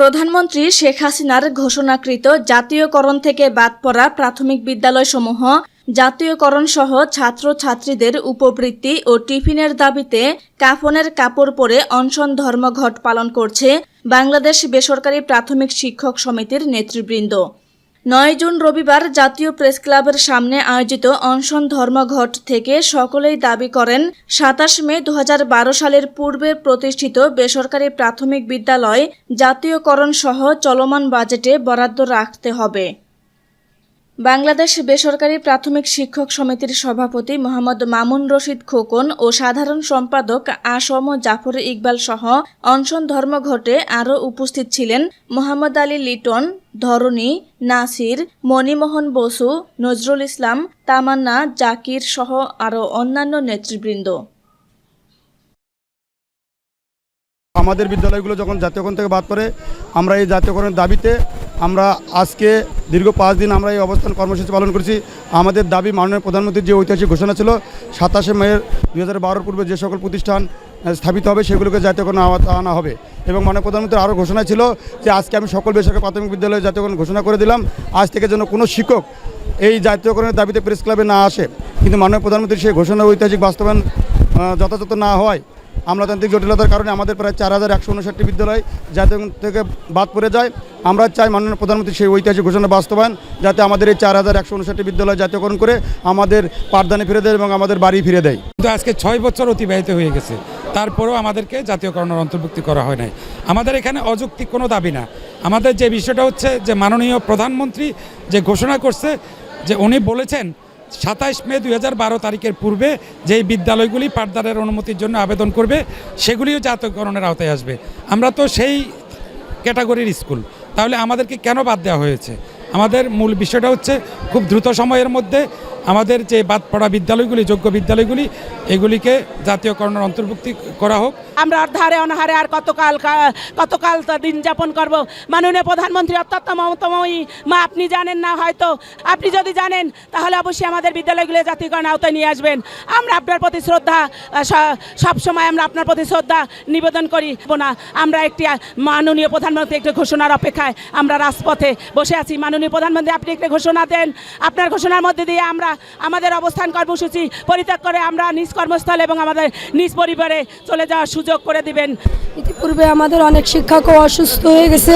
প্রধানমন্ত্রী শেখ হাসিনার ঘোষণাকৃত জাতীয়করণ থেকে বাদ পড়া প্রাথমিক বিদ্যালয়সমূহ জাতীয়করণ সহ ছাত্রছাত্রীদের উপবৃত্তি ও টিফিনের দাবিতে কাফনের কাপড় পরে অনশন ধর্মঘট পালন করছে বাংলাদেশ বেসরকারি প্রাথমিক শিক্ষক সমিতির নেতৃবৃন্দ। 9 জুন রবিবার জাতীয় প্রেসক্লাবের সামনে আয়োজিত অনশন ধর্মঘট থেকে সকলেই দাবি করেন 27 মে 2012 সালের পূর্বে প্রতিষ্ঠিত বেসরকারি প্রাথমিক বিদ্যালয় জাতীয়করণ সহ চলমান বাজেটে বরাদ্দ রাখতে হবে। বাংলাদেশ বেসরকারি প্রাথমিক শিক্ষক সমিতির সভাপতি মোহাম্মদ মামুন রশিদ খোকন ও সাধারণ সম্পাদক আসম জাফর ইকবাল সহ অনশন ধর্মঘটে আরও উপস্থিত ছিলেন মোহাম্মদ আলী লিটন, ধরণী, নাসির, মণিমোহন বসু, নজরুল ইসলাম, তামান্না, জাকির সহ আরও অন্যান্য নেতৃবৃন্দ। আমাদের বিদ্যালয়গুলো যখন জাতীয়করণ থেকে বাদ পড়ে আমরা এই জাতীয়করণের দাবিতে আমরা আজকে দীর্ঘ 5 দিন আমরা এই অবস্থান কর্মসূচি পালন করছি। আমাদের দাবি মাননীয় প্রধানমন্ত্রীর যে ঐতিহাসিক ঘোষণা ছিল 27 মে 2012 পূর্বে যে সকল প্রতিষ্ঠান স্থাপিত হবে সেগুলোকে জাতীয়করণ আনা হবে এবং মাননীয় প্রধানমন্ত্রীর আরও ঘোষণা ছিল যে আজকে আমি সকল বেসরকারি প্রাথমিক বিদ্যালয়ে জাতীয়করণ ঘোষণা করে দিলাম। আজ থেকে যেন কোনো শিক্ষক এই জাতীয়করণের দাবিতে প্রেস ক্লাবে না আসে, কিন্তু মাননীয় প্রধানমন্ত্রীর সেই ঘোষণার ঐতিহাসিক বাস্তবায়ন যথাযথ না হয় আমলাতান্ত্রিক জটিলতার কারণে আমাদের প্রায় 4159টি বিদ্যালয় জাতীয়করণ থেকে বাদ পড়ে যায়। আমরা চাই মাননীয় প্রধানমন্ত্রী সেই ঐতিহাসিক ঘোষণা বাস্তবায়ন, যাতে আমাদের এই 4159টি বিদ্যালয় জাতীয়করণ করে আমাদের পাঠদানে ফিরে দেয় এবং আমাদের বাড়ি ফিরে দেয়। কিন্তু আজকে 6 বছর অতিবাহিত হয়ে গেছে, তারপরেও আমাদেরকে জাতীয়করণের অন্তর্ভুক্তি করা হয় নাই। আমাদের এখানে অযৌক্তিক কোনো দাবি না। আমাদের যে বিষয়টা হচ্ছে যে মাননীয় প্রধানমন্ত্রী যে ঘোষণা করছে, যে উনি বলেছেন 27 মে 2012 তারিখের পূর্বে যেই বিদ্যালয়গুলি পাঠদানের অনুমতির জন্য আবেদন করবে সেগুলিও জাতীয়করণের আওতায় আসবে। আমরা তো সেই ক্যাটাগরির স্কুল, তাহলে আমাদেরকে কেন বাদ দেওয়া হয়েছে? আমাদের মূল বিষয়টা হচ্ছে খুব দ্রুত সময়ের মধ্যে আমাদের যে বাদ পড়া বিদ্যালয়গুলি, যোগ্য বিদ্যালয়গুলি, এগুলিকে জাতীয়করণের অন্তর্ভুক্তি করা হোক। আমরা অর্ধারে অনাহারে আর কতকাল দিন যাপন করব? মাননীয় প্রধানমন্ত্রী অত্যন্ত মমতাময়ী মা, আপনি জানেন না হয়তো, আপনি যদি জানেন তাহলে অবশ্যই আমাদের বিদ্যালয়গুলো জাতীয়করণ আওতায় নিয়ে আসবেন। আমরা আপনার প্রতি শ্রদ্ধা, সবসময় আমরা আপনার প্রতি শ্রদ্ধা নিবেদন করি না। আমরা একটি মাননীয় প্রধানমন্ত্রী একটি ঘোষণার অপেক্ষায় আমরা রাজপথে বসে আছি। মাননীয় প্রধানমন্ত্রী আপনি একটি ঘোষণা দেন, আপনার ঘোষণার মধ্যে দিয়ে আমরা আমাদের অবস্থান কর্মসূচি পরিত্যাগ করে আমরা নিজ কর্মস্থল এবং আমাদের নিজ পরিবারে চলে যাওয়ার সুযোগ করে দিবেন। ইতিপূর্বে আমাদের অনেক শিক্ষকও অসুস্থ হয়ে গেছে।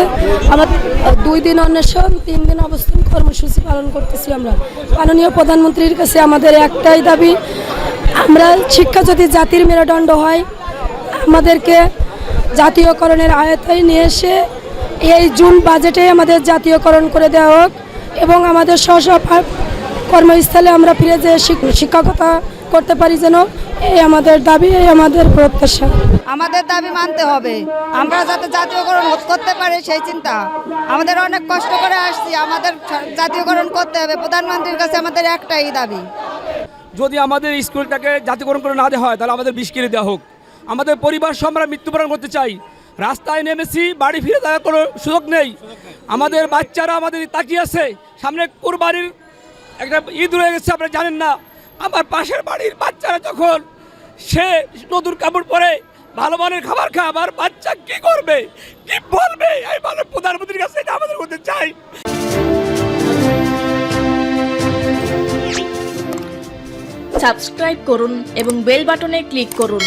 আমাদের 2 দিন অন্বেষণ, 3 দিন অবস্থান কর্মসূচি পালন করতেছি। আমরা মাননীয় প্রধানমন্ত্রীর কাছে আমাদের একটাই দাবি, আমরা শিক্ষা যদি জাতির মেরুদণ্ড হয় আমাদেরকে জাতীয়করণের আয়তায় নিয়ে এসে এই জুন বাজেটে আমাদের জাতীয়করণ করে দেওয়া হোক এবং আমাদের স্ব কর্মস্থলে আমরা ফিরে যেয়ে শিক্ষকতা করতে পারি যেন, এই আমাদের দাবি, এই আমাদের প্রত্যাশা। আমাদের দাবি মানতে হবে, আমরা যাতে জাতীয়করণ করতে পারি সেই চিন্তা। আমাদের অনেক কষ্ট করে আসছি, আমাদের জাতীয়করণ করতে হবে। প্রধানমন্ত্রীর কাছে আমাদের একটাই দাবি, যদি আমাদের স্কুলটাকে জাতীয়করণ করে না দেওয়া হয় তাহলে আমাদের 20 কেজি দেওয়া হোক। আমাদের পরিবার সহ আমরা মৃত্যুবরণ করতে চাই। রাস্তায় নেমেছি, বাড়ি ফিরে যাওয়ার কোনো সুযোগ নেই। আমাদের বাচ্চারা আমাদের তাকিয়ে আছে, সামনে কুরবানির একটা ঈদ রয়ে গেছে, আপনারা জানেন না। আমার পাশের বাড়ির বাচ্চারা যখন সে নতুন কাপড় পরে ভালো মানের খাবার খায়, আমার বাচ্চা কি করবে, কি বলবে? এই মাননীয় প্রধানমন্ত্রীর কাছে এটা আমাদের মধ্যে চাই। সাবস্ক্রাইব করুন এবং বেল বাটনে ক্লিক করুন।